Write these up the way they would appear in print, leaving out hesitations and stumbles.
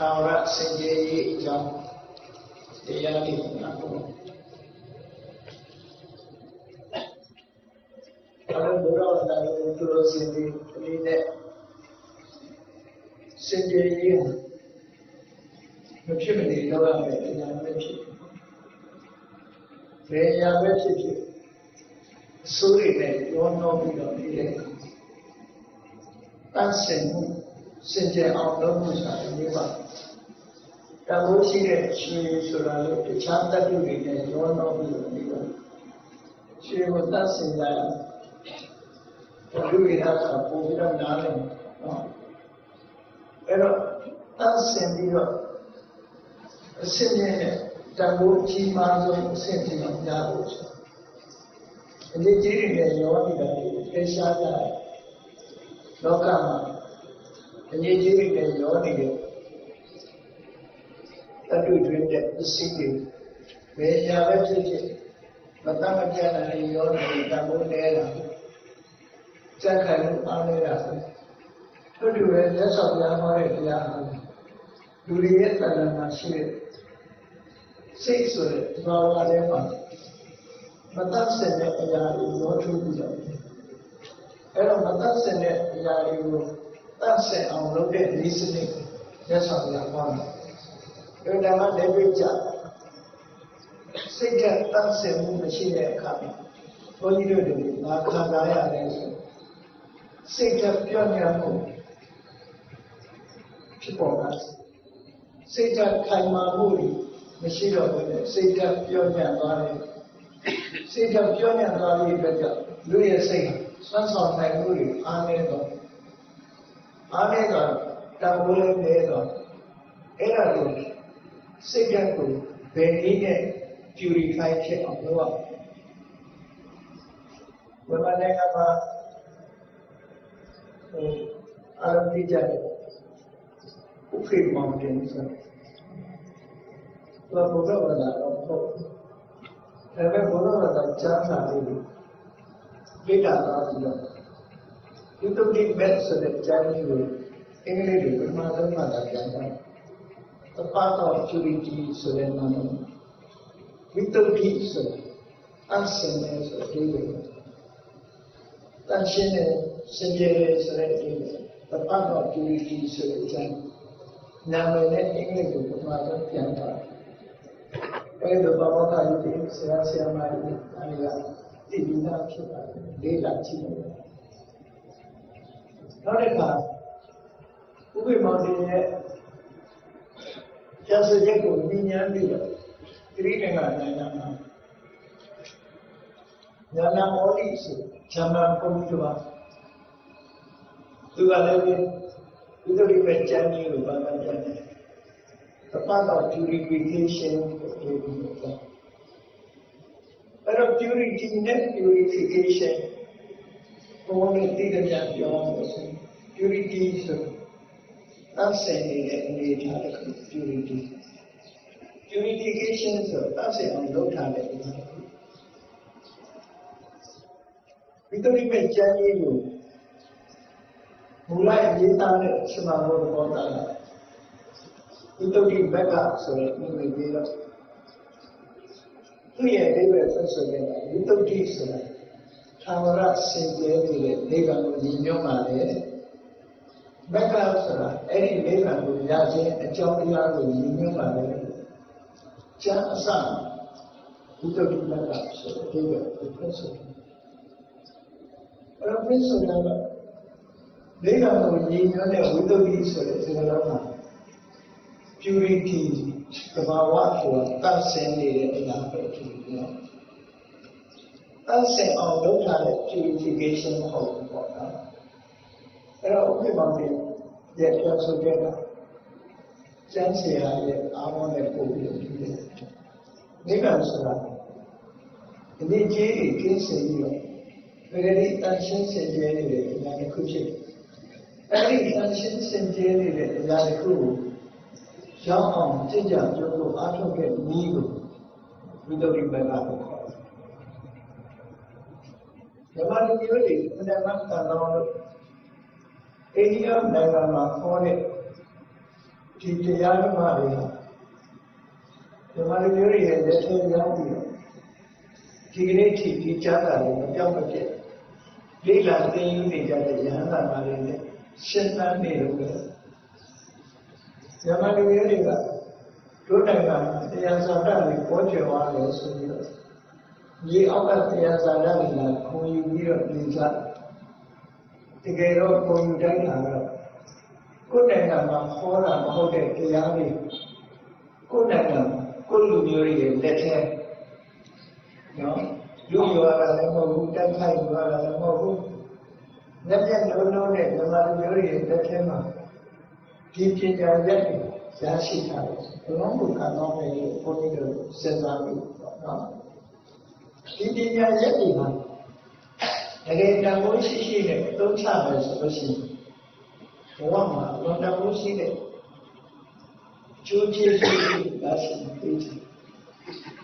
Tara Sanjay Jam Deyani Nato Alamura Nato Turo Sindi Line Sanjay Machimini Dora Mechi Reya Mechi Suri Ne Yono Bido Ile Tansen Sanjay Amlomusa Niva Tabushi Shi Suralo Chanta Duri Yono Bido Ile She was dancing there. Duri Hasa Puvira Nale Pero dancing Bido Sanjay Tabuchi Mazo Sanjay Amlomusa And they did it in Yoni, they shot that. Lokama, and they did it in Yoni. That we drink the city. They have it, but Tamajana in Yoni, Tamunera. Jakan Amera. To do it, that's of Yamare. Do we get that machine? 6 of it, Baba. But that's in the Yari, no true. But that's in the Yari, that's it. I'm looking at listening. That's how we are born. You never every job. Say that that's a machine coming. What you do, Nakaya, say that Pyongyang. People ask. Say that Kaimamuri, machine of it, say that Pyongyang. Say that Pyongyang better. Louis say, sons of my Louis, Anego, Tabule Nego, Erado, say that to Benine, purification of the world. When I think about Alamija, Ufi Mountains, Laboga, Every one of the chance you took it back so that Chinese English will not have the part of purity so that man without it so unsenders of David. Tanshine Sanjay so that the part of purity so that Chinese now English will not have When the Baba Kali Selassie Maria, they did not keep they like you. Not a car. Ubi Mountain, just a jacob, Minian Villa, 3 and 9. Yana Mollis, Chama Pomtua. To Aladdin, you don't even tell me about that. The part of purification but purity and purification only the purity is unsending purity. Purification is unsending. We don't even tell you who like Gita Shimano. You don't get back up so that you may be up. They were first of all, you don't get so that. Tamara said, they can be no man. Back up so that any neighbor will Yaji and John will be no man. Chan San, you don't get back up so that they were the principal. But a principal, they can be no man, we don't get so that they are purity, the Bawa, that's sending it. That's saying, oh, don't have purification of the water. There are only one thing, yet also get Jansia, I want to put it. Maybe I'm sorry. The Jerry can say you. Very tensions and jelly in the cushion. Very tensions and jelly in the crew. John, Ginger, Joe, I don't get needle without it by that. The money really, when I went around, 80 of them are for it. ဒီတရားဓမ္မတွေဟာဒီမှာလူမျိုးတွေရဲ့လက်ထဲရောက်ပြီးတော့ဒီကနေ့ထိဒီကြားတာတွေမပြောင်းမပြတ်လိလာသိယူနေကြတဲ့ယဟန်တာမာတွေနဲ့ရှင်းသန်းနေလို့ပဲဇမလူမျိုးတွေကတို့တိုင်ကတရားစာတတွေပေါ်ကျော်သွားလို့ဆိုပြီးတော့ဒီအောက်ကတရားစာတတွေကခုံယူပြီးတော့ပြင်စားတကယ်တော့ခုံယူတိုင်းတာတော့ကိုယ်တိုင်ကမှဟောတာမဟုတ်တဲ့တရားတွေကိုယ်တိုင်ကကိုယ်လူမျိုးတွေရဲ့လက်ထဲနော်လူရွာတာလည်းမဟုတ်ဘူးတိုက်ခိုက်ရွာတာလည်းမဟုတ်ဘူးလက်ပြလုံးလုံးနဲ့ဓမ္မလူမျိုးတွေရဲ့လက်ထဲမှာဒီပညာရက်တွေရရှိထားတယ်ဘုရားဘုရားတော်ရဲ့ဘုန်းကြီးတို့စဉ်းစားပြီးတော့နော်ဒီပညာရက်တွေမှာတကယ်တန်ဖိုးရှိရှိနဲ့သုံးချမယ်ဆိုလို့ရှိရင်ဘဝမှာလောကဘုရှိတဲ့ကျိုးကျေးဇူးတွေရရှိပြီးတယ်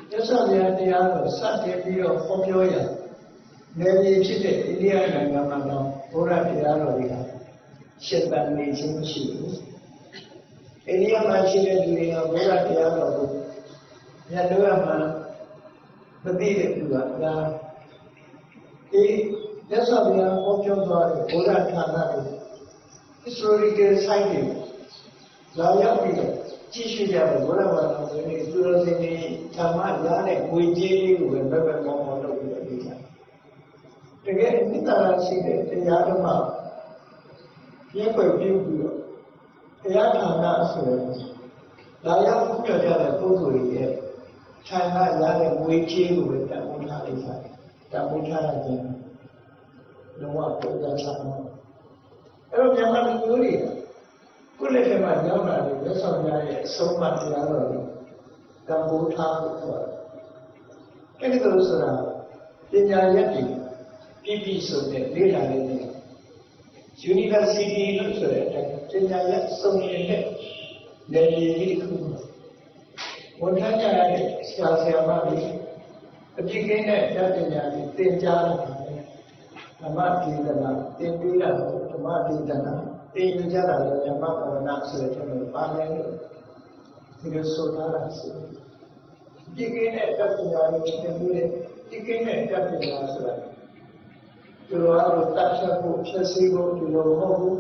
။သက်ဆိုင်ရာတရားကိုစတင်ပြီးတော့ဟောပြောရနေပြည်ဖြစ်တဲ့အိန္ဒိယနိုင်ငံမှာတော့ဘုရားတရားတော်တွေကရှင်းတန်နေခြင်းမရှိဘူး။အိန္ဒိယမှာရှိတဲ့လူတွေကဘုရားတရားတော်ကိုညတို့ရမှာမသိတဲ့လူကဒါဒီသက်ဆိုင်ရာဟောပြောသွားတဲ့ဘုရားဌာနတွေhistorical site တွေလာရောက်ပြီးတော့ကြည့်ရှုကြတယ်ဘုရားဘာသာဝင်တွေသူတော်စင်တွေဓမ္မရတဲ့ငွေကြေးလေးကိုပဲဘယ်ဘက်မောင်းမောင်းလုပ်ပြီးတော့နေကြတယ်။တကယ်အနိတ္တရာရှိတဲ့တရားဓမ္မပြည့်ွယ်ပြုပြီးတော့တရားဌာနဆိုရင်လာရောက်ပြုကြတဲ့ပုဂ္ဂိုလ်တွေရဲ့ဌာနရတဲ့ငွေကြေးကိုပဲတန်ဖိုးထားလိုက်ကြတယ်။တန်ဖိုးထားတဲ့ခြင်းလုံးဝပုံစံဆောင်အဲ့တော့မြန်မာလူမျိုးတွေကိုယ်လက်ထက်မှာရောက်လာတဲ့လက်ဆောင်များရဲ့အဆုံးအမတရားတော်တွေတန်ဖိုးထားလို့ပြောတယ်။အဲ့ဒီလိုဆိုတာပညာရက်တွေပြည့်စုံတဲ့လေ့လာတဲ့ University လို့ဆိုတဲ့အတိုင်းပညာရက်စုံနေတဲ့နေရာကြီးတစ်ခုဝန်ထမ်းကြရတဲ့ဆရာဆရာမတွေအပြည့်ကင်းတဲ့ဉာဏ်ပညာတွေသင်ကြားတာဓမ္မဒေသနာသင်ပေးတာဓမ္မဒေသနာသင်ယူကြတာလည်းဓမ္မဘာဝနာဆိုတဲ့ထဲမှာပါနေလို့ဒီလိုဆိုတာဆိုဒီကိနဲ့တပ်ပညာတွေသင်ပေးတဲ့ဒီကိနဲ့တပ်ပညာဆိုတာဒီလိုအားလို့တတ်ချက်ဖို့ဖြစ်စေဖို့ဒီလိုမဟုတ်ဘူး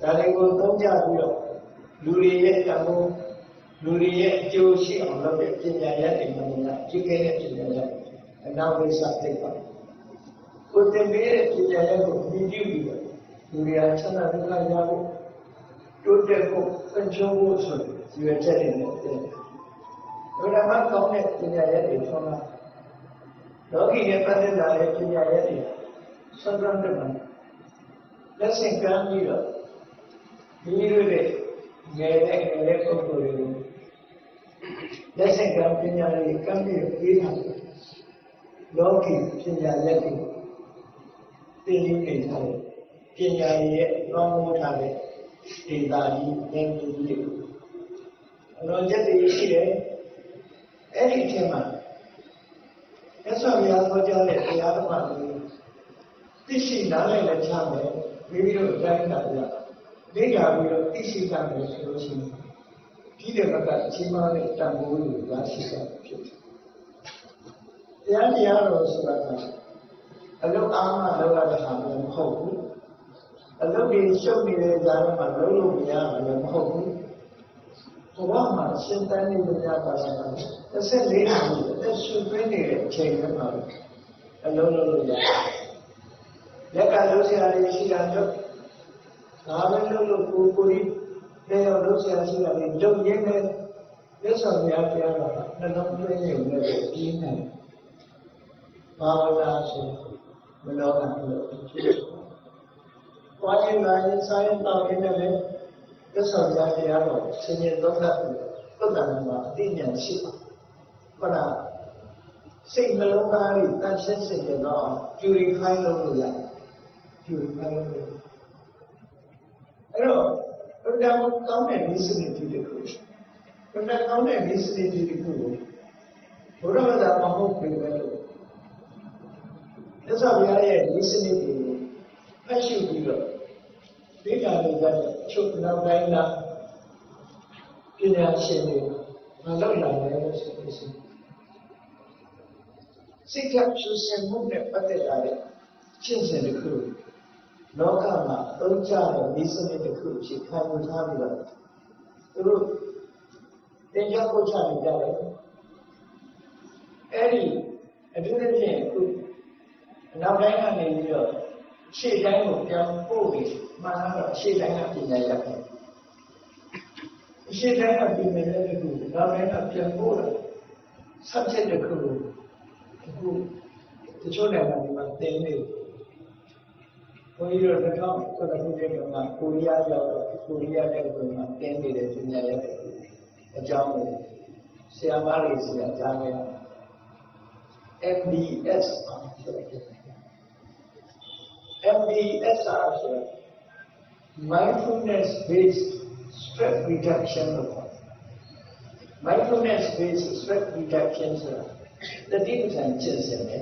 ဒါတွေကိုသုံးကြပြီးတော့လူတွေရဲ့တမိုးလူတွေရဲ့အကျိုးရှိအောင်လုပ်တဲ့ပညာရပ်တွေမှာဒီကိနဲ့ပညာရပ်အနောက်ဝိသတိပါကိုယ်တင်ပေးတဲ့ပညာရပ်ကိုမြည်ကြည့်ပြီးတော့လူတွေချမ်းသာဒုက္ခရဖို့တိုးတက်ဖို့ဖွံ့ဖြိုးဖို့ဆိုတဲ့ရွေးချက်တွေနဲ့တည်းဘုရားမှာကောင်းတဲ့ပညာရပ်တွေထောင်းလာလောကီရဲ့ပတ်သက်လာတဲ့ပညာရပ်တွေဆွမ်းကမ်းတဲ့မှာလက်ဆင့်ကမ်းပြီးတော့ဒီလိုလေငယ်တဲ့ပုဂ္ဂိုလ်တွေကိုလက်ဆင့်ကမ်းပညာတွေကမ်းပြီးပေးတာလောကီပညာရပ်တွေသင်ယူနေကြတယ်ပညာရဲ့ကောင်းမှုထားတဲ့ဒေတာကြီးဉာဏ်ကြီးတွေအလုံးချက်တွေရှိတယ်အဲ့ဒီအချိန်မှာသက်ဆောင်ရဟောကြားတဲ့တရားဓမ္မတွေသိရှိနားလည်လက်ချမယ်မိမိတို့အတိုင်းတာရလေ့လာပြီးတော့သိရှိကြမယ်ဆိုလို့ရှိရင်ဒီတဲ့ဘက်ကအချိန်မှတဲ့တန်ဖိုးကိုရရှိတာဖြစ်တယ်တရားတော်ဆိုတာကအလုတ်အားမလောက်ရတဲ့ဟာမျိုးမဟုတ်ဘူးအလုပ်တွေရှုပ်နေတဲ့ဇာတ်မှာလုံးလို့မရဘူးမဟုတ်ဘူးဘဝမှာရှင်းတန်းနေကြပါလား14နှစ်အသက်ရှုပ်နေတဲ့အချိန်မှာအလုံးလုံးလို့ရတယ်လက်ကလုံးဆရာလေးရှိတာတော့ဒါပဲလို့ကိုကြီးတဲ့ရောက်လုံးဆရာရှိတာလေးလုံရင်းနဲ့လက်ဆောင်များပြရတာနှလုံးသွင်းနေလို့ပြီးနေဘာဝနာဆိုမလောကလို့ဖြစ်တယ်။ဘာရင်လာရင်ဆိုင်တောင်းရင်းနဲ့လည်းသက်ဆောင်ရတရားတော်ဆင်ញင်သုံးသပ်ပြီးသုတ္တန်မှာအသိဉာဏ်ရှိပါ။ဟုတ်လား။စိတ်နှလုံးသားလေးတန်ရှင်းစေတော့ purify လုပ်လို့ရတယ်။ purify လုပ်လို့အဲ့တော့ဘုရားကောင်းတဲ့ဒီစနစ်တစ်ခုဘုရားကောင်းတဲ့ဒီစနစ်တစ်ခုကိုဘုရားဘာသာမဟုတ်ဘူးပဲလို့သက်ဆောင်ရရဲ့ဒီစနစ်ကိုဖတ်ရှုပြီးတော့ဒေတာတွေကချုပ်နောက်တိုင်းလား ပညာရှင်တွေမလုပ်နိုင်ဘူးဆိုလို့ရှိရင်စိတ်ကဖြူစင်မှုနဲ့ပတ်သက်လာတဲ့ကျင့်စဉ်တစ်ခုလောကမှာအသုံးချတဲ့ဒီစနစ်တစ်ခုဖြစ်ခံယူထားပြီးတော့သူတို့တင်ကြပို့ချနေကြတယ်အဲ့ဒီအထူးသဖြင့်အခုနောက်တိုင်းကနေပြီးတော့ရှေ့တိုင်းကိုပြောင်းပို့ပြီးမှန်တော့ရှေ့တိုင်းကပညာရတယ်ရှေ့တိုင်းကပညာရတဲ့ခုနောက်တိုင်းကပြန်ပို့တာ subject တစ်ခုအခုတချို့နိုင်ငံတွေမှာသင်နေဘုန်းကြီးတို့ကတော့ခုနကပြောတဲ့ကိုရီးယားရောက်တော့ကိုရီးယားတဲ့ဘုံမှာသင်နေတဲ့ပညာရတဲ့အကြောင်းကိုဆရာမတွေဆီကကြားခဲ့တာ MBS ဆိုတဲ့ MBS ဆို mindfulness based stress reduction လို့ခေါ်တယ် mindfulness based stress reduction ဆိုတာတတိပဌာန်ကျင့်စဉ်ပဲ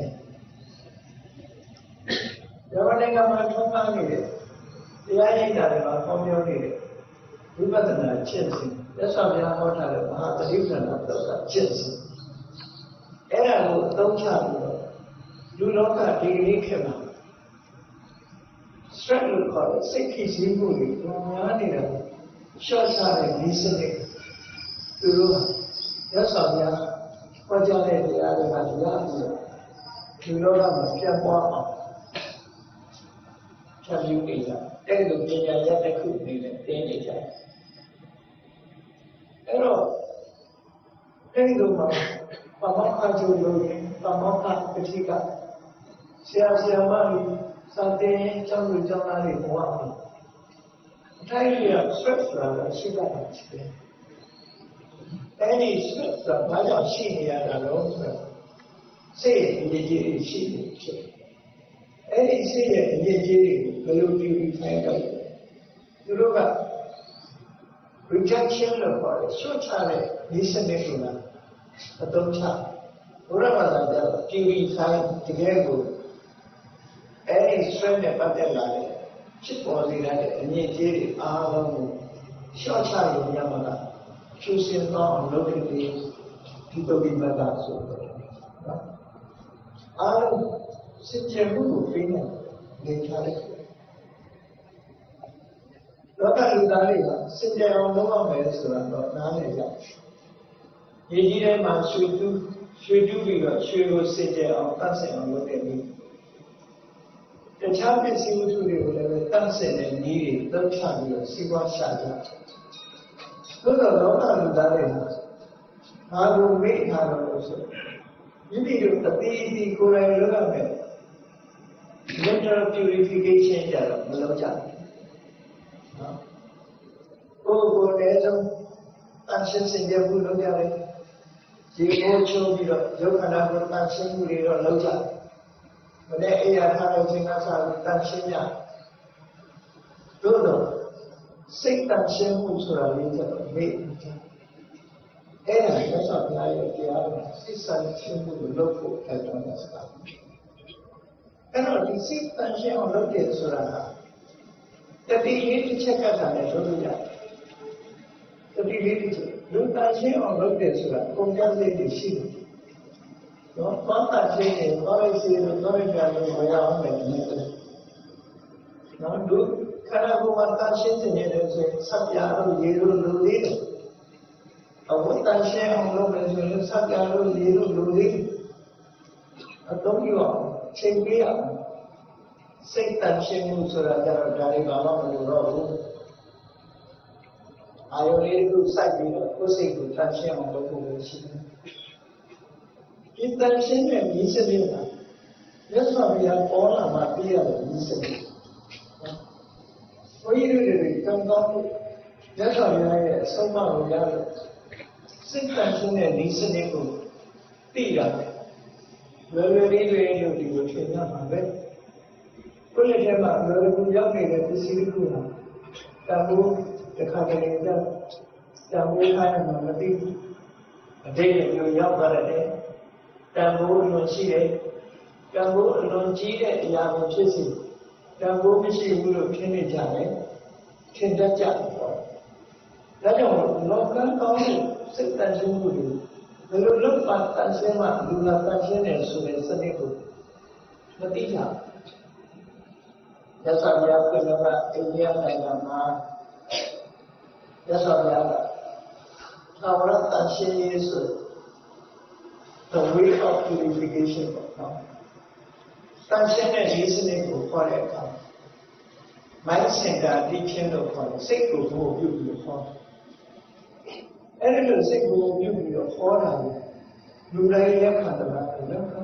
ဒါမှလည်းကမှထုံးကားနေတဲ့တရားရိပ်တာတွေမှာပေါင်းပြောနေတဲ့ဝိပဿနာကျင့်စဉ်လက်ဆောင်များဟောထားတဲ့မဟာတတိပဌာန်တော့ကျင့်စဉ်အဲ့ဒါကိုအသုံးချပြီးတော့လူလောကဒီလေးခေတ်မှာ stress လို့ခေါ်တဲ့စိတ်ဖြစ်စည်းမှုတွေပုံများနေတာရှော့ချတဲ့ဒီစနစ်သူတို့လက်ဆောင်များဟောကြားတဲ့တရားတွေကတရားပြီးတော့လူလောကမှာပြတ်ပွားအောင်ဖြတ်ယူနေကြအဲ့လိုပညာရတဲ့ခုအနေနဲ့သင်နေကြအဲ့တော့အဲ့ဒီမှာပမောက္ခကျိုးလို့ပမောက္ခပတိကဆရာမကြီးစာတင်ကျောင်းသူကျောင်းသားတွေဘဝမှာအထိုက်ရ stress ဆိုတာရှိတာပါရှိတယ်အဲ့ဒီ stress ဆိုတာဘာကြောင့်ရှိနေရတာလဲဆိုတော့စိတ်ရဲ့အရေးကြီးရှိနေဖြစ်အဲ့ဒီစိတ်ရဲ့အရေးကြီးတွေကိုဘယ်လိုတည်ပြီးဆိုင်တော့သူတို့က rejection လို့ခေါ်တယ်ရှုတ်ချတဲ့ဒီစနစ်ကအသုံးချဘုရားဘာသာကျတော့တည်ပြီးဆိုင်တကယ်ကိုအဲ့ဒီ stress နဲ့ပတ်သက်လာတဲ့ဖြစ်ပေါ်စေတဲ့အငြိအကျေးတွေအားလုံးကိုရှော့ချရုံရမှာကကျူးစင်သောလုပ်တဲ့ဒီတုတ်ဒီမတာဆိုတော့နော်အားလုံးစစ်ကြမှုကိုပြီးနေထားတယ်လောကလူသားတွေကစစ်ကြအောင်လုပ်ရမယ်ဆိုတာတော့နားလည်ကြရည်ကြီးထဲမှာရွှေတူးပြီးတော့ရွှေကိုစစ်ကြအောင်တတ်ဆင်အောင်လုပ်တဲ့နည်းတခြားပစ္စည်းဝတ္ထုတွေကိုလည်းတတ်ဆင်တဲ့နည်းတွေသုံးချပြီးတော့စီးပွားရှာကြတယ်သို့တော့လောကလူသားတွေဟာဘာလို့မေ့ထားလို့ဆိုမိမိတို့အသေးအသေးကိုယ်တိုင်လုပ်ရမယ် mental purification ကြတော့မလုပ်ကြဘူးနော်ကိုယ်လည်းဆုံးအရှင်းစင်ကြမှုလုပ်ကြတယ်ဒီကိုချုံပြီးတော့ယုတ်ခန္ဓာကိုတန်ရှင်းမှုတွေတော့လုပ်ကြတယ်မနေ့အေးရထားတဲ့ချိန်ကစားတန်ရှင်းကြတို့တော့စိတ်တန်ရှင်းမှုဆိုတာလေးကျတော့မေ့ကြအဲ့ဒါလက်ဆောင်များရဲ့တရားကစိတ်ဆန်ရှင်းမှုကိုလုပ်ဖို့တိုက်တွန်းတာစကားအဲ့တော့ဒီစိတ်တန်ရှင်းအောင်လုပ်တယ်ဆိုတာကတတိလေးတစ်ချက်ကတည်းကလုပ်လို့ရတယ်တတိလေးတစ်ချက်လူတန်ရှင်းအောင်လုပ်တယ်ဆိုတာပုံစံလေးတွေရှိတယ်နော်ဘာသာချင်းနဲ့ဘာလို့ရှိလို့ဘာလို့ကြာလို့မရအောင်လဲနော်ဒုခန္ဓာကိုယ်မှာတန်ရှင်းနေတယ်ဆိုရင်ဆက်ပြလို့ရေလို့လူလေးတယ်အဝတ်တန်ရှင်းအောင်လုပ်မယ်ဆိုရင်ဆက်ပြလို့ရေလို့လူလေးအတော့ပြောချိန်ပြရစိတ်တန်ရှင်းမှုဆိုတာကြတော့ဒါတွေဘာမှမလိုတော့ဘူးအာယုလေးကိုစိုက်ပြီးတော့ကိုယ်စိတ်ကိုတန်ရှင်းအောင်လုပ်ဖို့ရှိတယ်ဒီတန်ရှင်းတဲ့ဒီစနစ်ကလက်ဆောင်ရပေါ်လာမှပြရတယ်ဒီစနစ်ဘုရားတွေတောင်းတောင်းလက်ဆောင်ရရဲ့အဆုံးအမကိုရလို့စိတ်တန်ရှင်းတဲ့ဒီစနစ်ကိုသိရတယ်လွယ်လွယ်လေးတွေလို့ဒီလိုထင်ရမှာပဲကိုယ့်လက်ထဲမှာလွယ်လွယ်ရောက်နေတဲ့ပစ္စည်းတစ်ခုဟာတန်ဖိုးတစ်ခါတည်းကတန်ဖိုးထားရမှာမသိဘူးအတိတ်မျိုးရောက်သွားတယ်တန်ဖိုးအလွန်ရှိတယ်တန်ဖိုးအလွန်ကြီးတဲ့အရာကိုဖြစ်စီတန်ဖိုးမရှိဘူးလို့ထင်နေကြတယ်ထင်တတ်ကြတယ်ပေါ့တ ဒါကြောင့်လောကကောင်းတဲ့စိတ်တန်ရှင်းမှုတွေဘယ်လိုလုပ်ပါတန်ရှင်းမှလူလာတန်ရှင်းတယ်ဆိုတဲ့စနစ်ကိုမသိကြရသော်ရပြလကအိန္ဒိယနိုင်ငံမှာရသော်ရကသာဝရတန်ရှင်းရေးဆို the way of purification ပေါ့နော်တန်ရှင်းတဲ့ရေးစနစ်ကိုခေါ်တဲ့အခါmind center teaching လို့ခေါ်တယ်စိတ်ကိုဘို့ပြုပြီးခေါ်အဲ့ဒီလိုစိတ်ကိုပြုပြီးတော့ခေါ်တာလူတိုင်းလက်ခံတယ်လားလက်ခံ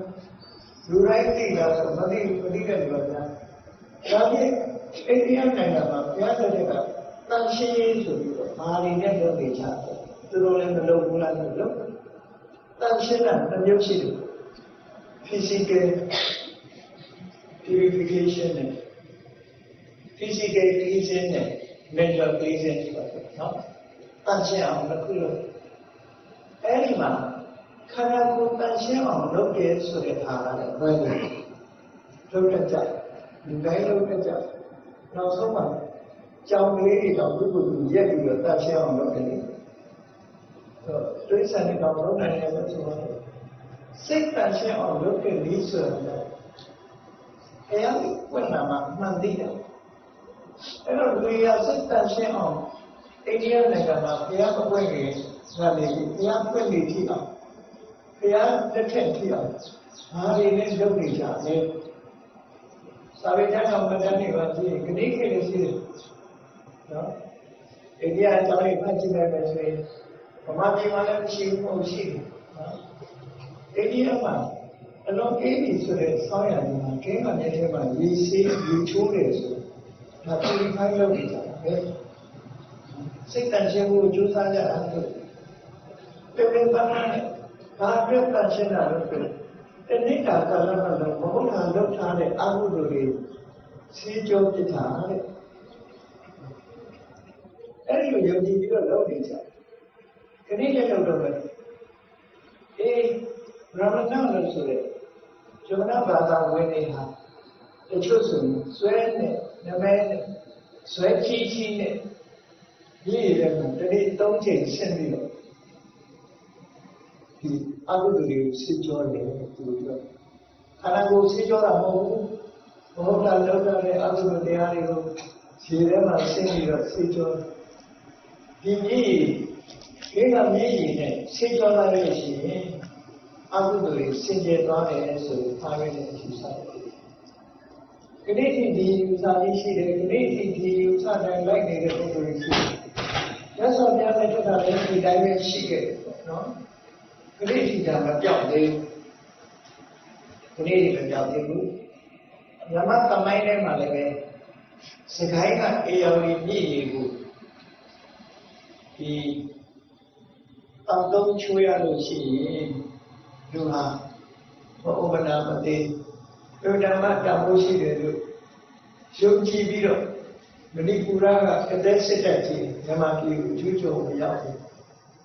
လူတိုင်းသိတာဆိုမသိတဲ့လူကဒါဖြင့်အိန္ဒိယနိုင်ငံမှာဘုရားတော်ကတန်ရှင်းရေးဆိုပြီးတော့ဘာတွေနဲ့လုပ်နေကြတယ်သူတို့လည်းမလုပ်ဘူးလားလို့လုပ်တန်ရှင်းတာနှမျိုးရှိတယ် physical purification နဲ့ physical cleansing နဲ့ mental cleansing ဆိုတာနော်တန်ရှင်းအောင်လုပ်လို့အဲ့ဒီမှာခန္ဓာကိုယ်တန်ရှင်းအောင်လုပ်တယ်ဆိုတဲ့အားလည်းဘယ်လိုလုပ်တတ်ကြလူတိုင်းလုပ်တတ်ကြနောက်ဆုံးမှာကြောင်လေးတွေတော့ပုဂ္ဂိုလ်ရက်ပြီးတော့တန်ရှင်းအောင်လုပ်တယ်对身体搞不来的是什么？谁担心哦？有个理说的，哎呀，问了嘛，蛮对的。那个为了谁担心哦？一天那个嘛，不要不问你，那你不要问你去啊，不要那天去啊，哪里能有你家呢？稍微讲讲我们讲那个是，肯定肯定是，啊，一天早上看进来的是。ဗမာပြည်မှာလည်းရှိဖို့ရှိတယ်နော်အိန္ဒိယမှာအလုံးအေးပြီဆိုတဲ့ဆောင်းရည်မှာကင်းကမြဲထဲမှာရေစီးရေချိုးတယ်ဆိုဒါပူဖိုင်းလုပ်နေကြတာပဲစိတ်တန်ရှင်းဖို့ကြိုးစားကြတာလို့ပြပြပန်းပန်းနဲ့ဘာပြတန်ရှင်းတာလို့ပြောတဏိတာကာလမှာတော့ဘုရားလောက်ထားတဲ့အမှုတွေစီးကြောပြတာတဲ့အဲ့ဒီလိုယုံကြည်ပြီးတော့လုပ်နေကြခဏလေးလောက်တော့ပဲအေးရမဏလို့ဆိုတဲ့ဂျမနာဘာသာဝင်တွေဟာတချို့ဆိုဆွဲနဲ့နမဲနဲ့ဆွဲချီနဲ့ဒီရဲမှာတတိ၃ချိန်ဆင်းပြီးတော့ဒီအကုသိုလ်တွေကိုစစ်ကြောတယ်သူတို့ပြောခန္ဓာကိုယ်စစ်ကြောတာမဟုတ်ဘူးဘုရားလောက်တဲ့အကုသိုလ်တရားတွေကိုခြေထဲမှာဆင်းပြီးတော့စစ်ကြောဒီကြီးဒီကမြည်ရည်နဲ့ဆင်းကြောလာရရှိရင်အကုသိုလ်တွေဆင်ကျဲသွားတယ်ဆိုပြီးအားရတဲ့အယူဆတယ်။ဒီနေ့ဒီယူဆလေးရှိတယ်ဒီနေ့ဒီယူဆတိုင်းလိုက်နေတဲ့ပုဂ္ဂိုလ်တွေရှိတယ်။ရသော်များတဲ့ထက်လည်းဒီတိုင်းပဲရှိခဲ့တယ်ပေါ့နော်။ဒီနေ့ဒီကမပြောင်းသေးဘူး။ဒီနေ့မပြောင်းသေးဘူး။ဓမ္မသမိုင်းထဲမှာလည်းပဲစကိုင်းကအေယော်လီမြည်ရည်ကိုဒီတောင်တုံးချိုးရလို့ရှိရင်လူဟာဘောဥပနာမသိလူဓမ္မတန်ဖိုးရှိတယ်လို့ယုံကြည်ပြီးတော့မဏိပူရကကတဲ့စစ်တပ်ကြီးဓမ္မပြည်ကိုကျူးကျော်မရောက်ဘူး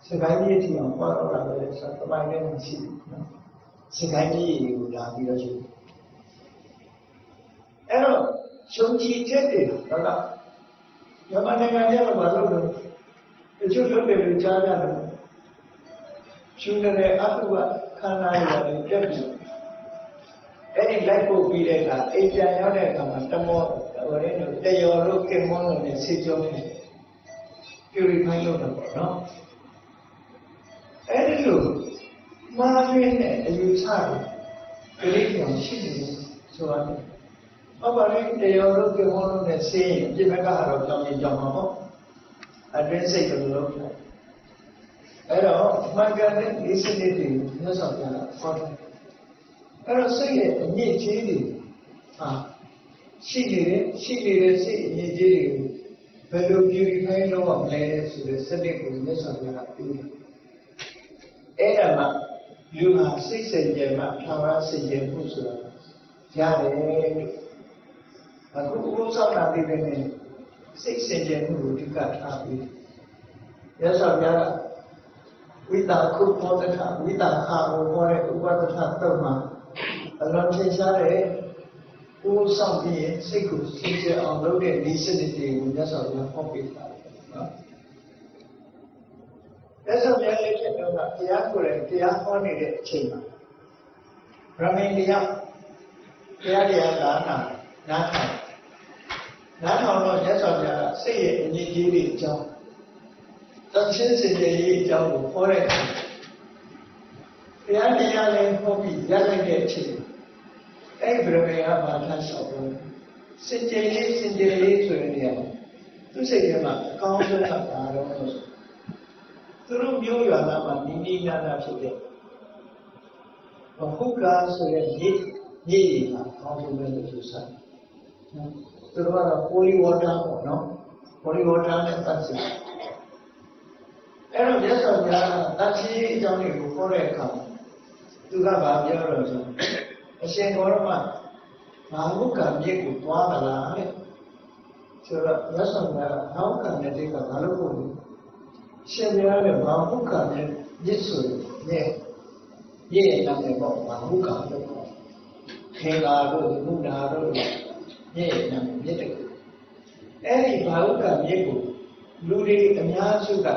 စကိုင်းကြီးထီအောင်ပေါ်တော့တာပဲဆိုတော့တမိုင်းနဲ့မရှိဘူးနော်စကိုင်းကြီးကိုလာပြီးတော့ရှိအဲ့တော့ယုံကြည်ချက်တွေဟုတ်လားဓမ္မနိုင်ငံကျတော့ဘာလို့လဲတချို့လုပ်တယ်လို့ကြားရတယ်ရှုတဲ့အတုကခန္ဓာရတယ်ပြက်ပြီးအဲ့ဒီလိုက်ဖို့ပြီးတဲ့အခါအိမ်ပြန်ရောက်တဲ့အခါမှာတမောဟိုလည်းတယောလို့ကင်မောလို့နဲ့ဆေးကြောနေ purify လုပ်တော့ပေါ့နော်အဲ့ဒီလိုမှားရင်းနဲ့အယူဆတွေပြိတ္တောင်ရှိနေဆိုရတယ်ဟုတ်ပါလေတယောလို့ကင်မောလို့နဲ့ဆေးရင်ပြိပက်ကတော့ကြောင်းရင်ကြောင်းမှာပေါ့အတွင်းစိတ်ကလေးလုံးအဲ့တော့မှန်ကန်တဲ့ဒီစနစ်တွေမြတ်စွာဘုရားဟောတယ်အဲ့တော့စိတ်ရဲ့အညစ်အကြေးတွေဟာရှိနေတဲ့စိတ်အညစ်အကြေးတွေကိုဘယ်လို purify လုပ်အောင်လဲဆိုတဲ့စနစ်ကိုမြတ်စွာဘုရားပြောတယ်အဲ့ဒါမှလူဟာစိတ်စင်ကြယ်မှထာဝရစိတ်ကြယ်မှုဆိုတာရတယ်အခုဥစ္စာတာတွေပဲစိတ်စင်ကြယ်မှုကိုအဓိကထားပြီးမြတ်စွာဘုရားဝိတာခုဘောဓထဝိတာခါကိုခေါ်တဲ့ဥပဒထတော့မှာအလုံးထင်ရှားတဲ့ကိုဆောင်ပြီးစိတ်ကိုစင်ကြယ်အောင်လုပ်တဲ့ဒီစနစ်တွေကိုမြတ်စွာဘုရားဟောပေးတာနော် လက်ဆောင်များလေးဖြစ်တော့ဘုရားကိုယ်တိုင်တရားဟောနေတဲ့အချိန်မှာဗြဟ္မဏတရားဘုရားတရားနာထောင်တော့မြတ်စွာဘုရားစိတ်ရဲ့အငြိကြီးတွေအကြောင်းသတ်ချင်းစင်ကြယ်ရေးအကြောင်းကိုဟောတဲ့အခါဘုရားတရားလည်းဟောပြီးရလိုက်တဲ့အချိန်အဲ့ဗြဟ္မဏကဘာသာလျှောက်လို့စင်ကြယ်ရေးဆိုတဲ့နေရာသူစိတ်ထဲမှာအကောင်းဆုံးတာတော့ဆိုသူတို့မျိုးရွာသားမှာနီးနာဖြစ်တဲ့ဘဟုကာဆိုတဲ့မြေကြီးမှာအကောင်းဆုံးပဲလို့ဆိုစားသူတို့ကတော့ holy water ပေါ့နော် holy water နဲ့ပတ်သက်အဲ့တော့မြတ်စွာဘုရားတတ်ရှိအကြောင်းတွေကိုဟောတဲ့အခါသူကဘာပြောလို့ဆိုအရှင်ဘောရမဘာဟုကာမြေကိုသွားသလားတဲ့ဆိုတော့မြတ်စွာဘုရားဘာဟုကာမြေကဘာလို့ပို့လဲရှင်ဘုရားရဲ့ဘာဟုကာမြေဆိုတဲ့ရဲ့နာမည်ပေါ့ဘာဟုကာလို့ခေါ်ခေလာတို့ဘုဒ္ဓတို့ရဲ့နာမည်မြစ်တယ်အဲ့ဒီဘာဟုကာမြေကိုလူတွေအများစုက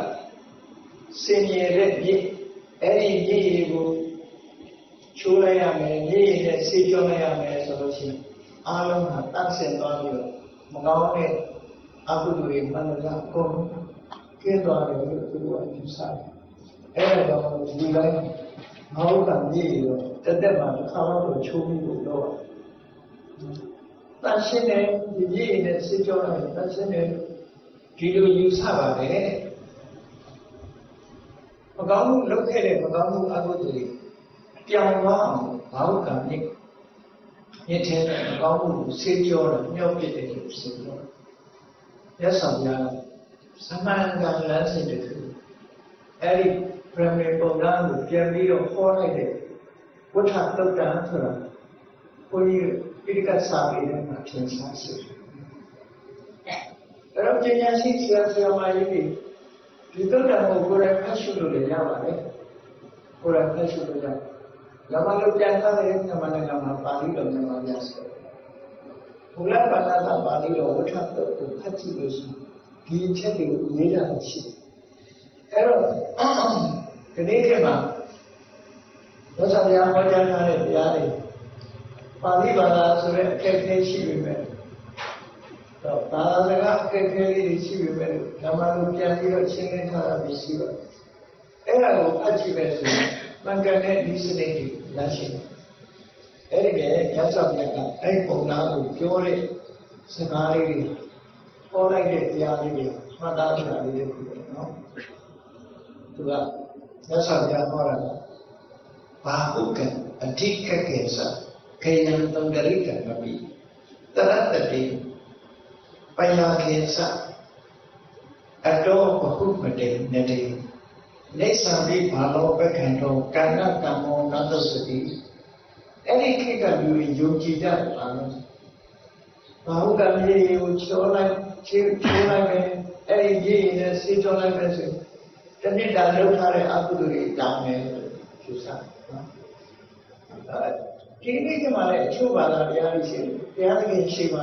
စင်ရတဲ့မြေအဲ့ဒီမြေကိုချိုးလိုက်ရမယ်မြေနဲ့ဆေးကြောလိုက်ရမယ်ဆိုလို့ရှိရင်အားလုံးကတန့်စင်သွားပြီးတော့မကောင်းတဲ့အကုသိုလ်တွေမှန်လို့အကုန်ကျင်းသွားတယ်လို့သူကယူဆတယ်အဲ့ဒါတော့ဒီတိုင်းမဟုတ်တာမြေရောတက်မှာတစ်ခါတော့ချိုးပြီးတော့တန့်ရှင်းတဲ့ဒီမြေနဲ့ဆေးကြောလိုက်တန့်ရှင်းတဲ့ဒီလိုယူဆပါတယ်မကောင်းမှုလုပ်ခဲ့တဲ့မကောင်းမှုအကုသိုလ်တွေပြောင်းသွားအောင်ဘာဟုကမြစ်ထဲတဲ့မကောင်းမှုကိုဆေးကြောတာမြောက်ပြစ်တယ်လို့ဆိုတော့ရသော်ပြားသမဏကလမ်းစဉ်တွေအဲ့ဒီပရမေပုံနာကိုပြန်ပြီးတော့ဟောလိုက်တဲ့ဝဋ္ဌတုတ်တံဆိုတာဘုန်းကြီးပိဋကစာပေထဲမှာသင်စားရှိတယ်အဲ့တော့ပညာရှိဆရာမကြီးတွေဒီတုတ်တံကိုကိုယ်တိုင်ဖတ်ရှုလို့လည်းရပါတယ်ကိုယ်တိုင်ဖတ်ရှုလို့ရလမလို့ပြန်ထားတဲ့မြန်မာနိုင်ငံမှာပါဠိတော်မြန်မာပြဆိုဘုရားဘာသာပါဠိတော်ဝဋ္ဌတုတ်ကိုဖတ်ကြည့်လို့ရှိရင်ဒီအချက်တွေကိုရေးတာရှိတယ်အဲ့တော့ဒီနေ့ခေတ်မှာဘုရားဗျာဟောကြားထားတဲ့တရားတွေပါဠိဘာသာဆိုတဲ့အခက်အခဲရှိပေမဲ့တော့ဘာသာစကားအခက်အခဲလေးရှိပေမဲ့ဓမ္မလိုပြန်ပြီးတော့ရှင်းလင်းထားတာမရှိပါဘူးအဲ့ဒါကိုဖတ်ကြည့်ပဲဆိုရင်မှန်ကန်တဲ့ဒီစနစ်တွေရရှိတယ်အဲ့ဒီကရသော်မြတ်ကအဲ့ဒီပုံနာကိုပြောတဲ့စကားလေးတွေဟောလိုက်တဲ့တရားလေးတွေမှတ်သားထားလေးတွေခုပဲနော်သူကရသော်မြတ်ဟောတာဘာဟုကံအဓိကကေသခေယံတံဂရိကံမပိတရတတိပယခေသအတောဘဟုမတေနတေနေသံဘိဘာလောပက္ခံတောကာဏကမ္မောနတ္တစတိအဲ့ဒီခေတ်ကလူတွေယုံကြည်တတ်ပါလို့ဘာဟုကမြေကိုချိုးလိုက်ပဲအဲ့ဒီမြေနဲ့ဆေးချိုးလိုက်ပဲဆိုတနည်းတာလောက်ထားတဲ့အကုသိုလ်တွေတောင်းတယ်လို့ယူဆတယ်နော်ဒီနေ့ကမှလည်းအချို့ဘာသာတရားတွေရှိတယ်တရားသခင်ရှိမှ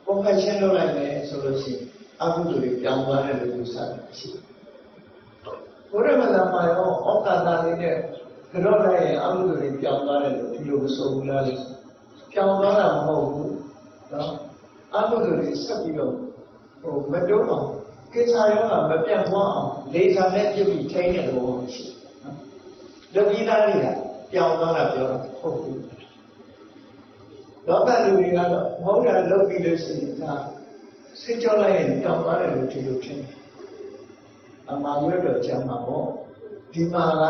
ပုံဖတ်ရှင်းလုပ်လိုက်မယ်ဆိုလို့ရှိရင်အကုသိုလ်တွေပြောင်းသွားတယ်လို့ယူဆတယ်ရှိတယ်ဘုရားမသာမှာရောဩကာသလေးနဲ့ကြောက်လိုက်ရင်အကုသိုလ်တွေပြောင်းသွားတယ်လို့ဒီလိုမဆိုဘူးလားလို့ပြောင်းသွားတာမဟုတ်ဘူးနော်အကုသိုလ်တွေဆက်ပြီးတော့မတိုးအောင်ကိစ္စရောကမပြတ်သွားအောင်လေစာနဲ့ပြုတ်ပြီးထိန်းတဲ့သဘောရှိတယ်နော်လူကြီးသားတွေကပြောင်းသွားတာပြောတာဟုတ်ဘူးလောကလူတွေကတော့မဟုတ်တာလုပ်ပြီးလို့ရှိရင်ဒါစိတ်ကြောက်လိုက်ရင်ပြောင်းသွားတယ်လို့ဒီလိုထင်တယ်အမှားရွက်တော့ကျမ်းမှာပေါ့ဒီမှာက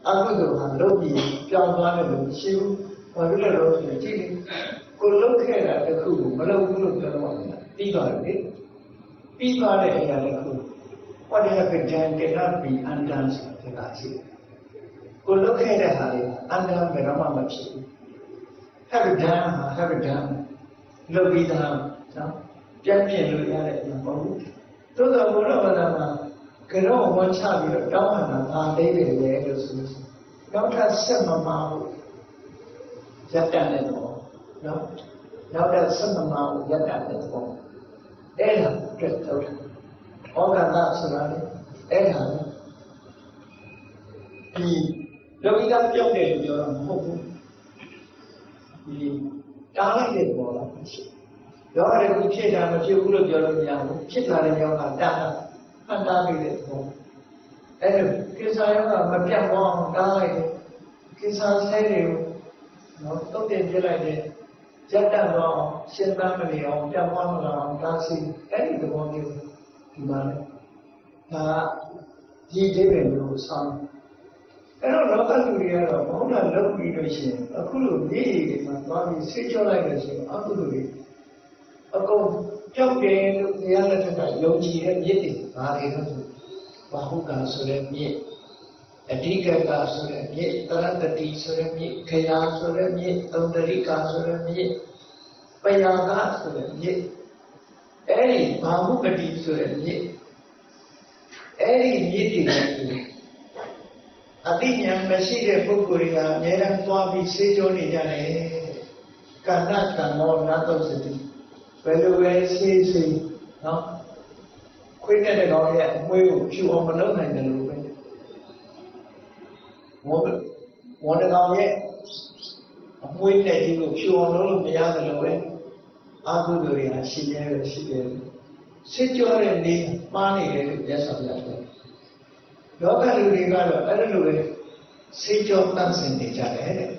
အကုသိုလ်ဟာလုပ်ပြီးပြောင်းသွားတယ်လို့ရှိဘူးဘာလို့လဲလို့ဆိုရင်ကြည့်လေကိုလုပ်ခဲ့တာတစ်ခုကိုမလုပ်ဘူးလို့ပြောတော့ပြီးပါတယ်လေပြီးသွားတဲ့အရာတစ်ခု what happened cannot be undone ဆိုတာရှိတယ်ကိုလုပ်ခဲ့တဲ့ဟာလေးအန္တရာယ်ဘယ်တော့မှမဖြစ်ဘူး have done လုပ်ပြီးသားနော်ပြန်ပြင်လို့ရတဲ့အရာမဟုတ်ဘူးသို့တော်ဘုရားဘာသာမှာကြောဝန်ချပြီးတော့တောင်းပန်တာဒါလေးပဲလေလို့ဆိုလို့နောက်ထပ်ဆက်မမဘူးရပ်တန့်တဲ့တော့နော်နောက်ထပ်ဆက်မမဘူးရပ်တန့်တဲ့တော့အဲ့ဒါအတွက်တော့ဩဃာတဆိုတာလေအဲ့ဒါလေ ဒီလောကီကပြောက်တယ်လို့ပြောတာမဟုတ်ဘူးဒီတားလိုက်တဲ့ပေါ်လာရောရတယ်ခုဖြစ်တာမဖြစ်ဘူးလို့ပြောလို့မရဘူးဖြစ်လာတဲ့ကြောင့်ကတားဟန်တားပြီးတဲ့ပေါ်အဲ့ဒါကိစ္စရောကမပြတ်သွားအောင်တားလိုက်တယ်ကိစ္စဆဲတွေကိုနော်တုတ်တင်ပြလိုက်တယ်ရက်တတော့ရှင်းသားမနေအောင်ပြတ်သွားမလာအောင်တားဆီးအဲ့ဒီသဘောမျိုးဒီမှာလေဒါဒီဒိဗေမျိုးဆောင်အဲ့တော့လောကလူတွေကတော့ဘုရားလုပ်ပြီးလို့ရှိရင်အခုလိုမြေကြီးတွေမှာသွားပြီးဆွေးကြောလိုက်လို့ရှိရင်အခုလိုတွေအကုန်ကြောက်တယ်လို့တရားလက်ထက်ကယုံကြည်တဲ့မြစ်တွေဘာတွေလဲဆိုဘာဟုတ်ကဆိုတဲ့မြစ်အဓိကကဆိုတဲ့မြစ်တရတတိဆိုတဲ့မြစ်ခရာဆိုတဲ့မြစ်သုံးတရိကဆိုတဲ့မြစ်ပယာကဆိုတဲ့မြစ်အဲ့ဒီဘာဟုပတိဆိုတဲ့မြစ်အဲ့ဒီမြစ်တွေအတိညာမရှိတဲ့ပုဂ္ဂိုလ်တွေကအများအားသွားပြီးဆေးကြောနေကြတယ်ကဏ္ဍကံမောနတုစတိဘယ်လိုပဲဆေးနော်ခွေးတဲ့ကောင်ရဲ့အမွှေးကိုဖြူအောင်မလုပ်နိုင်တယ်လို့ပဲဝန္ဒကောင်ရဲ့အမွှေးနဲ့ဒီကိုဖြူအောင်လုပ်လို့မရတယ်လို့ပဲအာဟုတို့တွေကရှိရဲရှိတယ်ဆေးကြောတဲ့နေမှားနေတယ်လို့ရက်ဆောင်ရတယ်လောကလူတွေကတော့အဲ့လိုပဲဆေးကြောတန့်စင်နေကြတယ်တဲ့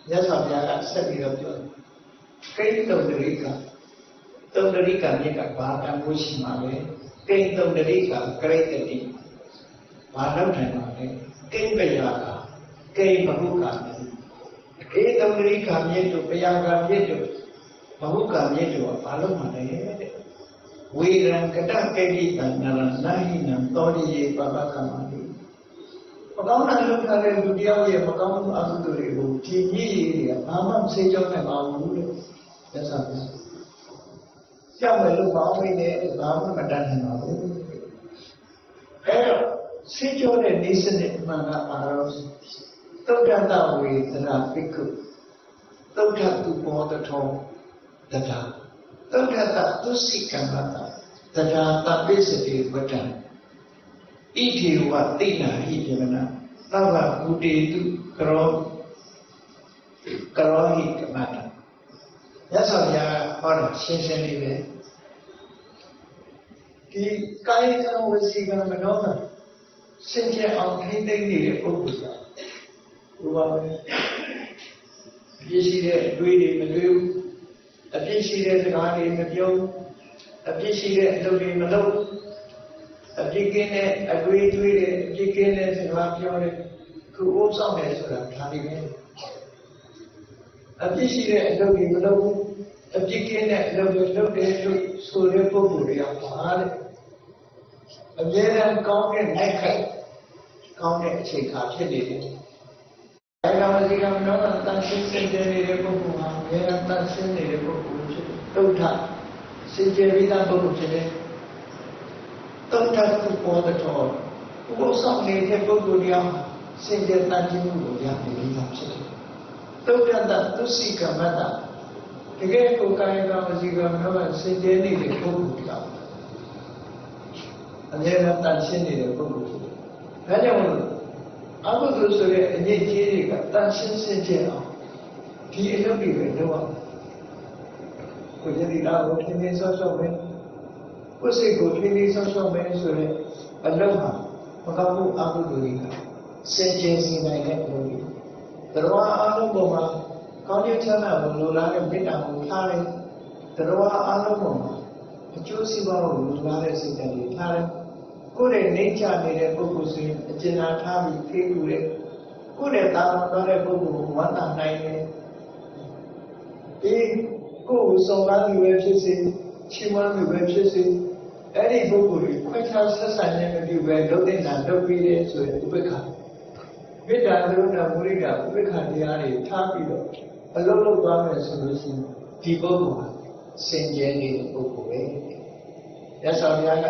မြတ်စွာဘုရားကဆက်ပြီးတော့ပြောကိဋ္တုံတရိကတုံတရိကမြစ်ကဘာတန်ဖို့ရှိမှာလဲကိဋ္တုံတရိကကရိတ္တိဘာလုပ်နိုင်မှာလဲကိဋ္ပယကကိမဟုကဧတုံတရိကမြစ်တို့ပယကမြစ်တို့မဟုကမြစ်တို့ကဘာလုပ်မှာလဲတဲ့ဝေရံကတကိဋ္တံနရနာဟိနံတောရိယေပပကမတိမကောင်းတာလုပ်ထားတဲ့လူတယောက်ရဲ့မကောင်းမှုအကုသိုလ်တွေကိုဒီမြစ်ရည်တွေကဘာမှဆေးကြောနိုင်ပါဘူးလို့သက်သာပြီကြောက်မယ်လို့မအောင်မိနေဘာမှမတတ်နိုင်ပါဘူးအဲတော့ဆေးကြောတဲ့နေစနစ်မှန်ကအာရောသုဒ္ဓတဝေသနာပိကုသုဒ္ဓတုဘောတထောတထာသုဒ္ဓတသုစိကံမတတထာတပိစတိဝတ္တံဣထေဝတိနာဟိပြမနာသဗ္ဗဘူတေတုကရောဟိကမတရသော်ဗျာဟောတာရှင်းရှင်းလေးပဲဒီကာယကံဝစီကံမနောကစင်ကြယ်အောင်ထိမ့်သိမ့်နေတဲ့ပုဂ္ဂိုလ်ကဘုရားပဲအပြည့်ရှိတဲ့အတွေးတွေမတွေးဘူးအပြည့်ရှိတဲ့စကားတွေမပြောဘူးအပြည့်ရှိတဲ့အလုပ်တွေမလုပ်အပြည့်ကင်းတဲ့အတွေးတွေးတယ်အပြည့်ကင်းတဲ့စကားပြောတယ်ခုဥစ္စာမယ်ဆိုတာဒါတွေပဲအပြည့်ရှိတဲ့အလုပ်တွေမလုပ်ဘူးအပြည့်ကင်းတဲ့အလုပ်တွေလုပ်တယ်လို့ဆိုတဲ့ပုဂ္ဂိုလ်တွေကပါတဲ့အမြဲတမ်းကောင်းတဲ့နိုင်ခိုက်ကောင်းတဲ့အချိန်ခါဖြစ်နေတယ်။အဲဒါမှဒီကံတော့တန်ရှင်းစင်ကြယ်နေတဲ့ပုဂ္ဂိုလ်ဟာအမြဲတမ်းတန်ရှင်းနေတဲ့ပုဂ္ဂိုလ်ဖြစ်တယ်။သုဒ္ဓစင်ကြယ်ပြီးသားပုဂ္ဂိုလ်ဖြစ်တယ်။သုဒ္ဓကုဘောတတော်ဥပ္ပဆောင်နေတဲ့ပုဂ္ဂိုလ်တရားစင်ကြယ်တန်ရှင်းမှုကိုရပြီးသားဖြစ်တယ်။သုဒ္ဓတသုစိကမတတကယ်ကိုကာယကံဝစီကံတော့စင်ကြယ်နေတဲ့ပုဂ္ဂိုလ်တရားအမြဲတမ်းတန်ရှင်းနေတဲ့ပုဂ္ဂိုလ်ဖြစ်တယ်။ဒါကြောင့်အဘုဒ္ဓဆိုတဲ့အညစ်အကြေးတွေကတန်ရှင်းစင်ကြယ်အောင်ဒီအလုပ်တွေပဲလုပ်အောင်ကိုယ်ဒီလာကိုထင်းထင်းဆော့ဆော့ပဲကိုယ်စိတ်ကိုထင်းထင်းဆော့ဆော့ပဲဆိုတဲ့အလုပ်ဟာမကောင်းမှုအဘုဒ္ဓတွေကစင်ကြယ်စေနိုင်တဲ့အလုပ်တွေတရားအားလုံးပေါ်မှာကောင်းကျိုးချမ်းသာကိုလိုလားတဲ့မေတ္တာကိုထားတယ်တရားအားလုံးပေါ်မှာအကျိုးစီးပွားကိုလိုလားတဲ့စိတ်ဓာတ်တွေထားတယ်ကိုယ်ရဲ့နေချနေတဲ့ပုဂ္ဂိုလ်ဆိုရင်အကျဉ်းအားထားပြီးသိလို့လေကိုယ်ရဲ့တာဝန်တော်တဲ့ပုဂ္ဂိုလ်ကိုဝမ်းသာနိုင်တယ်ဒီကိုယ်ကိုစုံလန်းသူပဲဖြစ်စေချီးမွမ်းသူပဲဖြစ်စေအဲ့ဒီပုဂ္ဂိုလ်ကိုခွဲခြားဆက်ဆံခြင်းမပြုဘဲလုပ်တဲ့နာလုပ်ပြီးတဲ့ဆိုရင်ဥပ္ပခါမေတ္တာကရုဏာမုဒိတာဥပ္ပခါတရားတွေထားပြီးတော့အလုံးလုံးသွားမယ်ဆိုလို့ရှိရင်ဒီပုဂ္ဂိုလ်ဟာစင်ကြယ်နေတဲ့ပုဂ္ဂိုလ်ပဲရသော်ဘုရားက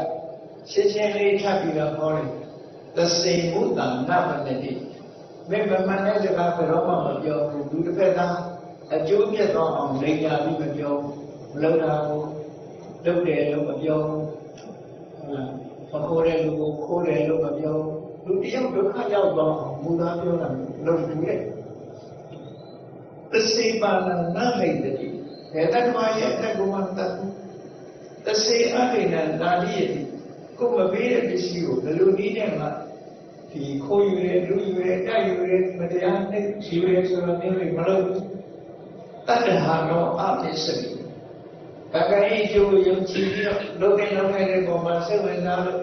ရှင်းရှင်းလေးထပ်ပြီးတော့ဟောတယ်သစေမုတ္တနာမနတိမေမမနဲ့စကားဘယ်တော့မှမပြောဘူးလူတစ်ဖက်သားအကျိုးပြတ်သွားအောင်လိမ်ညာပြီးမပြောဘူးမလုပ်တာကိုလုပ်တယ်လို့မပြောဘူးမခိုးတဲ့လူကိုခိုးတယ်လို့မပြောဘူးလူတယောက်ဒုက္ခ ရောက်တော့မူသားပြောတာလုံဘူးလေသစေပါဏနာဟိတတိဘယ်တတ်မှရဲ့အတ္တကိုမှတတ်ဘူးသစေအဟိနနာလိယတိကိုမပေးတဲ့ပစ္စည်းကိုဘယ်လိုနည်းနဲ့မှဒီခိုးယူရဲလူယူရဲတိုက်ယူရဲမတရားနဲ့ယူရဲဆိုတော့မျိုးတွေမလုပ်ဘူးတတ္တဟာတော့အပစ္စတိဘာကလေးကျိုးယုံကြည်ပြီးတော့လောကလုံးရဲ့ပုံမှာစိတ်ဝင်စားလို့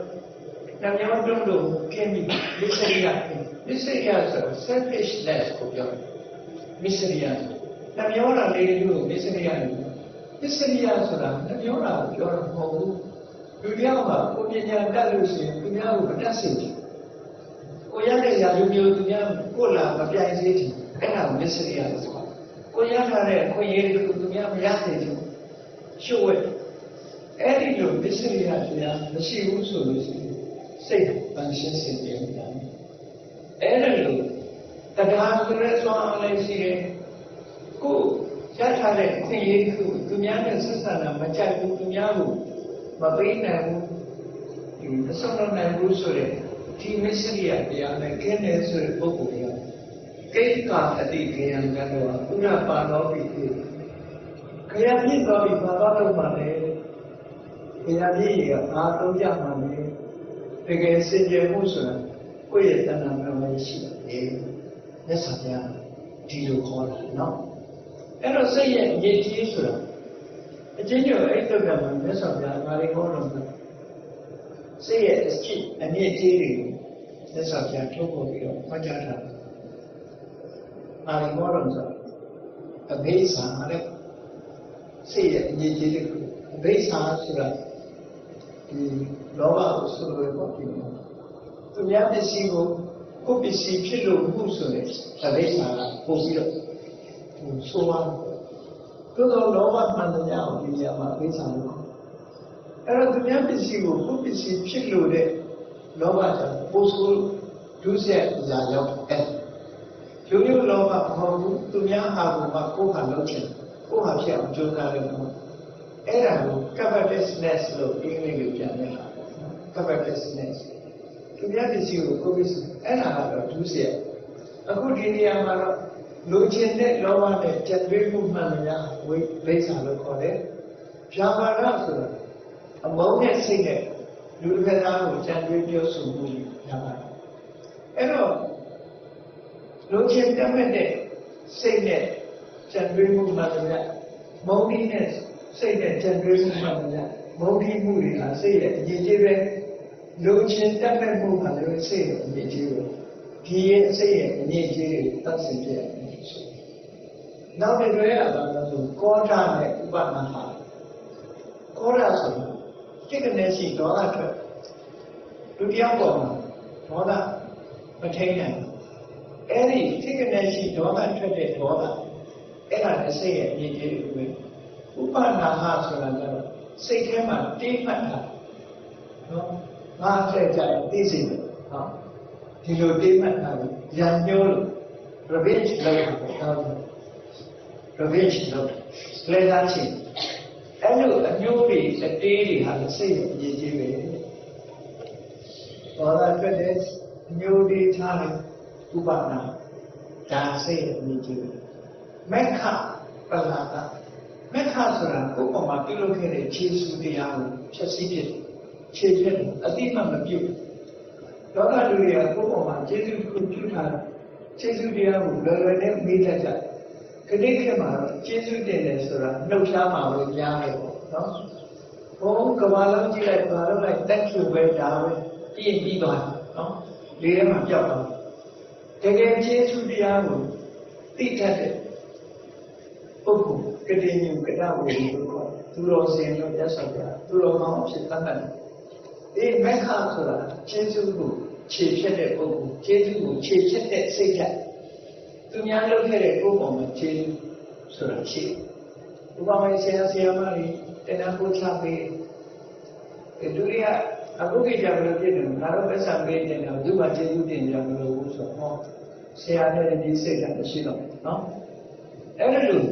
နှမြောင်းတုံးလို့ကျင်းပြီးမစ္စရိယဆို selfishness ကိုပြောတယ်မစ္စရိယနှမြောင်းတာလေးလို့မစ္စရိယလို့မစ္စရိယဆိုတာနှမြောင်းတာကိုပြောတာမဟုတ်ဘူးလူတယောက်ကကိုပညာတတ်လို့ရှိရင်သူများကိုမတတ်စေချင်ကိုရတဲ့ရာလူမျိုးသူများကိုလာမပြိုင်စေချင်အဲ့ဒါကိုမစ္စရိယလို့ဆိုတာကိုရထားတဲ့အခွင့်အရေးတွေကိုသူများမရစေချင်ရှုပ်ဝဲအဲ့ဒီလိုမစ္စရိယတရားမရှိဘူးဆိုလို့ရှိရင်စိတ်ပန်းရှင်းစင်ကြယ်နေတာအဲ့ဒါလိုတရားဆိုရဲစွမ်းအားလည်းရှိတယ်ကိုရထားတဲ့အခွင့်အရေးကိုသူများနဲ့ဆက်ဆံတာမကြိုက်ဘူးသူများကိုမပေးနိုင်ဘူးဒီမဆုံးနိုင်ဘူးဆိုတဲ့ဒီမစ္စရိယတရားနဲ့ကျင်းတယ်ဆိုတဲ့ပုဂ္ဂိုလ်တွေကကိဋ္တာအတိကေယံကတော့ဥရပါတော်ပြီခရပြည့်တော်ပြီဘာလို့မှလဲခရပြည့်ကဘာသုံးကြမှာလဲတကယ်စင်ကြယ်မှုဆိုတာကိုယ့်ရဲ့တဏ္ဍာမှာရှိတယ်မြတ်စွာဘုရားဒီလိုခေါ်တာနော်အဲ့တော့စိတ်ရဲ့ရည်ကြီးဆိုတာအချင်းချင်းအဲ့တုတ်ကမှာမြတ်စွာဘုရားဘာလေးခေါ်လို့စိတ်ရဲ့အဖြစ်အမြင့်ကြီးတွေမြတ်စွာဘုရားထုတ်ပေါ်ပြီးတော့မှတ်ကြားတာဘာလေးခေါ်လို့ဆိုအဘိဓါနဲ့စိတ်ရဲ့အမြင့်ကြီးတွေအဘိဓါဆိုတာဒီလောဘကိုဆိုလိုပေါ့ဒီသူများပစ္စည်းကိုကိုယ်ပစ္စည်းဖြစ်လို့မှုဆိုတဲ့အဘိဓါကပို့ပြီးတော့ဆိုပါသို့သောလောဘမှန်တရားကိုဒီနေရာမှာအဘိဓါလို့အဲ့တော့သူများပစ္စည်းကိုကိုယ်ပစ္စည်းဖြစ်လို့တဲ့လောဘကြောင့်ပို့ဆိုဒုစရိုက်အရာရောက်တယ်ရိုးရိုးလောဘမဟုတ်ဘူးသူများဟာကိုမှကိုယ်ဟာလုပ်ချင်ကိုယ်ဟာဖြစ်အောင်ကြိုးစားလို့အဲ့ဒါကို covetousness လို့အင်္ဂလိပ်လိုပြန်တယ်ဟာ covetousness သူများပစ္စည်းကိုကိုယ်ပစ္စည်းအဲ့ဒါကတော့ဒုစရိုက်အခုဒီနေရာမှာတော့လူချင်းတဲ့လောဘနဲ့ကြက်သွေးမှုမှန်များဝိဘိဓါလို့ခေါ်တယ်ဗျာပါဒဆိုတာအမုန်းနဲ့စိတ်နဲ့လူတစ်ခါသားကိုကြံတွေးပြောဆိုမှုဗျာပါဒအဲ့တော့လူချင်းတတ်မဲ့တဲ့စိတ်နဲ့ကြံတွေးမှုမှန်များမုန်းပြီးနဲ့စိတ်နဲ့ကြံတွေးမှုမှန်များမုန်းပြီးမှုတွေဟာစိတ်ရဲ့အရေးကြီးပဲလူချင်းတတ်မဲ့မှုမှလည်းစိတ်ရဲ့အရေးကြီးပဲဒီရဲ့စိတ်ရဲ့အရေးကြီးတွေသတ်ဆင်ပြရမယ်ဆိုနောက်တစ်တွဲရတာဆိုကောဋနဲ့ဥပနာဟာကောဋဆိုတာစိတ်ကနေရှိဒေါသထွက်လူတယောက်ပေါ်မှာဒေါသမထိန်နိုင်အဲ့ဒီစိတ်ကနေရှိဒေါသထွက်တဲ့ဒေါသအဲ့ဒါလည်းစိတ်ရဲ့အရေးကြီးတွေပဲဥပနာဟာဆိုတာကစိတ်ထဲမှာတိမှတ်တာနော်ငါဆက်ကြရင်သိစိတ်ပဲဟောဒီလိုတိမှတ်တာကိုရံညှိုးလို့ revenge လုပ်တာဟုတ် revenge လုပ်လဲသားချင်းအဲ့လိုအညှိုးတွေအတေးတွေဟာစိတ်ရဲ့အရေးကြီးပဲဘောရအတွက်တဲ့အညှိုးတွေထားတယ်ဥပနာဒါစိတ်ရဲ့အရေးကြီးပဲမက္ခပလာတာမက္ခဆိုတာကိုယ်ပေါ်မှာပြုလုပ်ခဲ့တဲ့ခြေစူးတရားကိုဖြည့်ဆည်းဖြစ်ခြေဖြတ်အတိမမပြုတ်ဒေါသလူတွေကကိုယ်ပေါ်မှာခြေစူးကိုပြုထားခြေစူးတရားကိုလွယ်လွယ်နဲ့မေးတတ်ကြခဏခေတ်မှာတော့ခြေစူးတင်တယ်ဆိုတာနှုတ်ရှားမှာလို့ကြားတယ်ပေါ့နော်ဘုံကဘာလုံးကြည့်လိုက်ပါတော့လိုက်တက်ဖြူပဲဒါပဲပြည့်ပြီးသွားနော်လေထဲမှာပြောက်သွားတကယ်ခြေစူးတရားကိုသိတတ်တဲ့ပုဂ္ဂိုလ်ကတိညုကတဝေလို့ခေါ်သူတော်စင်လို့ရသော်ပြသူတော်ကောင်းအဖြစ်သတ်မှတ်တယ်ဒီမက္ခဆိုတာခြေစူးကိုခြေဖြတ်တဲ့ပုဂ္ဂိုလ်ခြေစူးကိုခြေဖြတ်တဲ့စိတ်ဓာတ်သူများလုပ်ခဲ့တဲ့ကိုယ်ပေါ်မှာခြေဆိုတာရှိဥပမာဆရာမတွေတဏှာကိုချပေးဒုတိယအခုကြကြလို့ဖြစ်တယ်ငါတို့ပတ်စံပေးနေတာသူ့မှာခြေစူးတင်ကြမလို့ဘူးဆိုတော့ဆရာနဲ့ဒီစိတ်ဓာတ်မရှိတော့နော်အဲ့ဒါလို့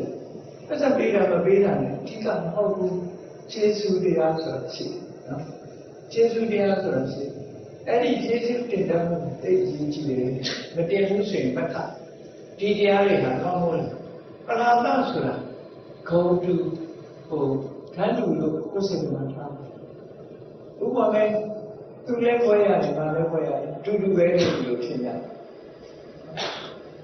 ပတ်စံပေးတာမပေးတာလည်းအဓိကမဟုတ်ဘူးခြေစူးတရားဆိုတာရှိနော်ခြေစူးတရားဆိုတာရှိ အဲ့ဒီကျေးဇူးတင်တတ်မှုသိကြီးကြီးတယ်မတင်ဘူးဆိုရင်မခဒီတရားတွေကကောင်းလို့ပလာသဆိုတာဂုံတူဟိုဓာတ်တူလို့ကိုယ်စိတ်မှာထားဥပမာသူလည်းခွဲရတယ်ငါလည်းခွဲရတယ်တူတူပဲလို့ထင်ကြ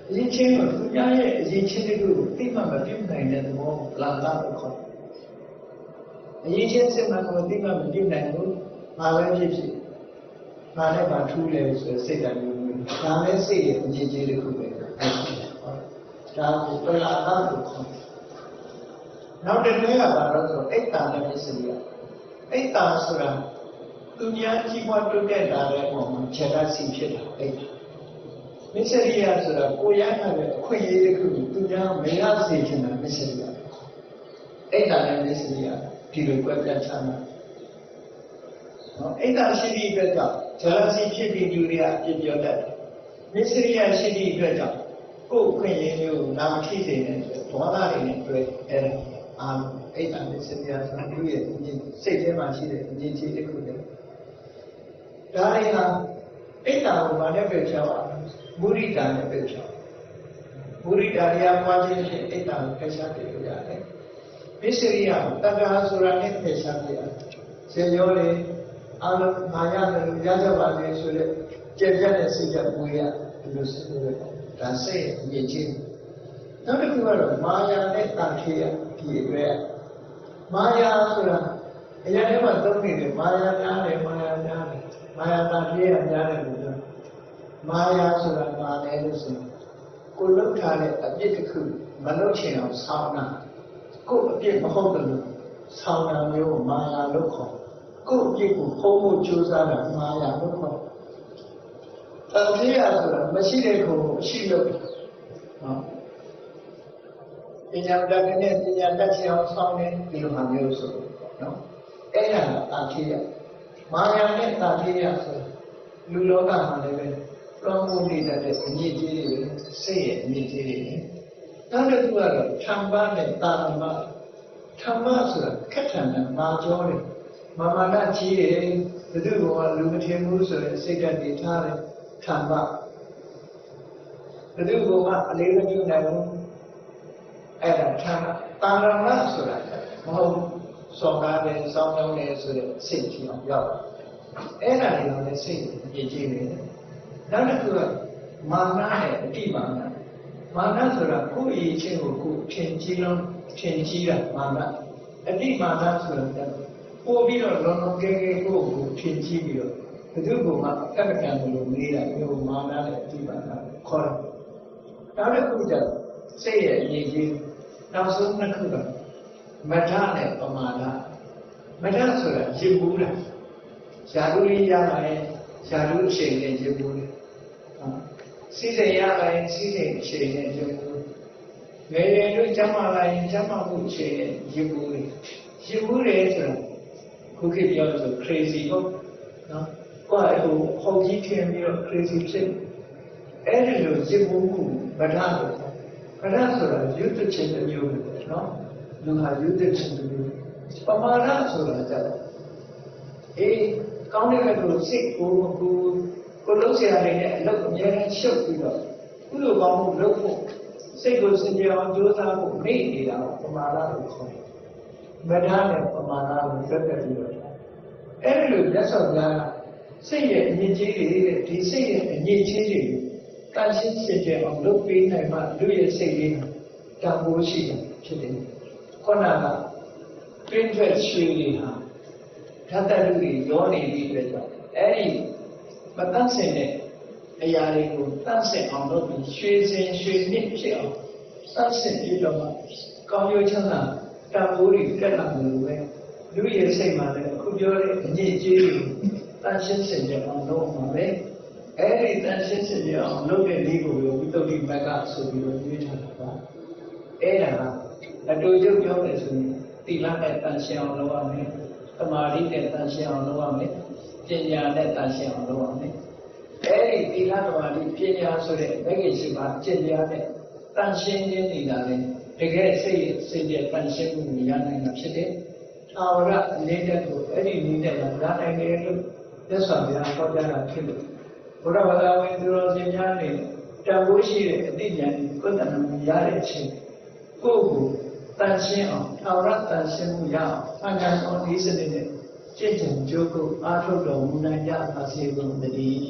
အရင်ချင်းကသူများရဲ့အရင်ချင်းတွေကိုသိမှမပြုနိုင်တဲ့သဘောလာလာလို့ခေါ်အရင်ချင်းစိတ်မှကိုသိမှမပြုနိုင်ဘူးငါပဲဖြစ်ဖြစ်ငါလည်းမထူးလဲဆိုစိတ်ဓာတ်မျိုးဒါလည်းစိတ်ရဲ့အရင်ချင်းတစ်ခုပဲဒါကိုပလာလာလို့ခေါ်နောက်တစ်နည်းကဘာလို့ဆိုအိတ်တာနဲ့မစ္စရိယအိတ်တာဆိုတာသူများကြီးပွားတိုးတက်လာတဲ့ပုံမှာခြေတစီဖြစ်တာအိတ်မစ္စရိယဆိုတာကိုရရတဲ့အခွင့်အရေးတစ်ခုသူများမရစေချင်တာမစ္စရိယအိတ်တာနဲ့မစ္စရိယဒီလိုကွက်ပြတ်ချမ်းသာနော်အိတ်တာရှိသည့်အတွက်ကြောင့်ခြေတစီဖြစ်ပြီးလူတွေကအပြစ်ပြောတတ်တယ်မစ္စရိယရှိသည့်အတွက်ကြောင့်ကိုယ်ခွင့်ရမျိုးနာမဖြစ်စေတဲ့ဒေါသတွေနဲ့တွေ့အဲ့ဒါအာအိတ်တာမစ္စရိယဆိုတာလူရဲ့စိတ်ထဲမှာရှိတဲ့အငြင်းကြီးတစ်ခုတည်းဒါတွေဟာအိတ်တာကိုဘာနဲ့ပဲချောင်းမုရိတာနဲ့ပဲချောင်းမုရိတာရပွားခြင်းဖြင့်အိတ်တာကိုဖယ်ရှားပြလို့ရတယ်မစ္စရိယတက္ကဟာဆိုတာနဲ့ဖယ်ရှားပြရတယ်စေရောလေအလုံးမာယာလည်းရကြပါလေဆိုတဲ့ကြက်ကြက်တဲ့စိတ်ကမွေးရဒီလိုစိတ်တွေဒါစိတ်အမြင့်ကြီးနောက်တစ်ခုကတော့မာယာနဲ့တန်ခေယဒီအတွက်မာယာဆိုတာအရင်ကသုံးနေတယ်မာယာများတယ်မာယာများတယ်မာယာတန်ခေယများတယ်လို့ပြောမာယာဆိုတာမာတယ်လို့ဆိုကိုလှုပ်ထားတဲ့အပြစ်တစ်ခုမလှုပ်ချင်အောင်ဆောင်းတာကိုအပြစ်မဟုတ်တယ်လို့ဆောင်းတာမျိုးမာယာလို့ခေါ်ကိုအပြစ်ကိုဖုံးဖို့ကြိုးစားတာမာယာလို့ခေါ်တန်ခေယဆိုတာမရှိတဲ့ကိုရှိလို့နော်ပညာတတ်တဲ့ပညာတတ်ချင်အောင်ဆောင်းနေဒီလိုမှမျိုးဆိုနော်အဲ့ဒါကတာခေယမာယာနဲ့တာခေယဆိုလူလောကမှာလည်းပဲလောမှုနေတဲ့အမြင့်ကြီးတွေစိတ်ရဲ့အမြင့်ကြီးတွေနောက်တစ်ခုကတော့ธรรมနဲ့တာရမธรรมဆိုတာခက်ထန်တဲ့မာကျော်တယ်မာမနာကြီးတယ်ဘယ်သူကလူမထင်ဘူးဆိုတဲ့စိတ်ဓာတ်တွေထားတယ်ธรรมဘယ်သူကအလေးမပြုနိုင်ဘူးအဲ့ဒါธรรมတာရမဆိုတာမဟုတ်စောကားတယ်စောင်းလုံးတယ်ဆိုတဲ့စိတ်ကြီးအောင်ရောက်အဲ့ဒါတွေလည်းစိတ်အပြည့်ကြီးနေတယ်နောက်တစ်ခုကမာနနဲ့အတိမာနမာနဆိုတာကိုယ်အရေးချင်းကိုကိုယ်ထင်ကြီးလုံးထင်ကြီးတာမာနအတိမာနဆိုတာပို့ပြီးတော့လုံးလုံးကဲကဲကိုယ်ကိုထင်ကြီးပြီးတော့ဘယ်သူကမှအက္ခဏာလို့နေတာမျိုးမာနနဲ့အတိမာနခေါ်တယ်နောက်တစ်ခုကျစိတ်ရဲ့အရေးကြီးနောက်ဆုံးတစ်ခုကမထနဲ့ပမာဒမထဆိုတာရည်ဘူးတာယာရုလေးရလာရင်ယာရုအချိန်နဲ့ရည်ဘူးတယ်စိစိရလာရင်စိစိအချိန်နဲ့ရည်ဘူးငယ်ငယ်တို့ကျမ်းမာလာရင်ကျမ်းမာမှုအချိန်နဲ့ရည်ဘူးတယ်ရည်ဘူးတယ်ဆိုတာခုခေတ်ပြောလို့ဆို crazy ဟုတ်နော်ကိုယ်ဟိုဟောကြီးထင်ပြီးတော့ crazy ဖြစ်အဲ့ဒီလိုရည်ဘူးမှုမထလို့မထဆိုတာရွတ်တဲ့ချင်းမျိုးပဲနော်လူဟာရွတ်တဲ့ချင်းမျိုးပမာဏဆိုတာကြတော့အေးကောင်းတဲ့ဘက်ကိုစိတ်ကိုလုံးဆရာတွေနဲ့အလုပ်အများကြီးရှုပ်ပြီးတော့ကုသိုလ်ကောင်းမှုလုပ်ဖို့စိတ်ကိုစင်ကြအောင်ကြိုးစားဖို့မေ့နေတာပမာဏလို့ခေါ်တယ်။မထာနဲ့ပမာဏကိုဆက်တက်ပြီးတော့အဲ့ဒီလိုလက်ဆောင်များစိတ်ရဲ့အငြိကြီးတွေဒီစိတ်ရဲ့အငြိကြီးတွေတန်ရှင်းစင်ကြအောင်လုပ်ပေးနိုင်မှလူရဲ့စိတ်လေးတန်ဖိုးရှိတယ်ဖြစ်တယ်။ခုနကတွင်းထွက်ရွှေတွေဟာဓာတ်တလူတွေရောနေပြီးအတွက်ကြောင့်အဲ့ဒီမတန့်စင်တဲ့အရာတွေကိုတန့်စင်အောင်လုပ်ပြီးရွှေစင်ရွှေနစ်ဖြစ်အောင်တန့်စင်ပြီးတော့မှကောင်းကျိုးချမ်းသာတန်ဖိုးတွေတက်လာလို့ပဲလူရဲ့စိတ်မှာလည်းအခုပြောတဲ့အညစ်အကြေးတွေတန့်ရှင်းစင်ကြအောင်လုပ်မှာပဲအဲ့ဒီတန့်ရှင်းစင်ကြအောင်လုပ်တဲ့ဒီကိုဝိသုဒ္ဓိမဂ္ဂဆိုပြီးတော့ပြောထားတာပါအဲ့ဒါကအတူတူပြောတယ်ဆိုရင်သီလနဲ့တန်ရှင်းအောင်လုပ်ရမယ်သမာဓိနဲ့တန်ရှင်းအောင်လုပ်ရမယ်ပညာနဲ့တန်ရှင်းအောင်လုပ်ရမယ်အဲဒီသီလသမာဓိပညာဆိုတဲ့မဂ္ဂင်ရှိပါကျင့်ကြတဲ့တန်ရှင်းခြင်းနေတာလေတကယ်စိတ်ရဲ့တန်ရှင်းမှုရနိုင်တာဖြစ်တယ်။အာဝရအလေးတက်ကိုအဲ့ဒီနည်းနဲ့ရနိုင်တယ်လို့ သက်ဆောင်ပြဟောကြားတာဖြစ်လို့ဘုရားဘာသာဝင်သူတော်စင်များနဲ့တန်ဖိုးရှိတဲ့အသိဉာဏ်ကိုယ်တဏ္ဍာရတဲ့အချိန်ကိုယ့်ကိုတန်ရှင်းအောင်ထာဝရတန်ရှင်းမှုရအောင်အញ្ញံတော်ဒီစနစ်နဲ့ကျင့်ကြံကြိုးကိုအားထုတ်တော်မူနိုင်ကြပါစေကုန်သတည်း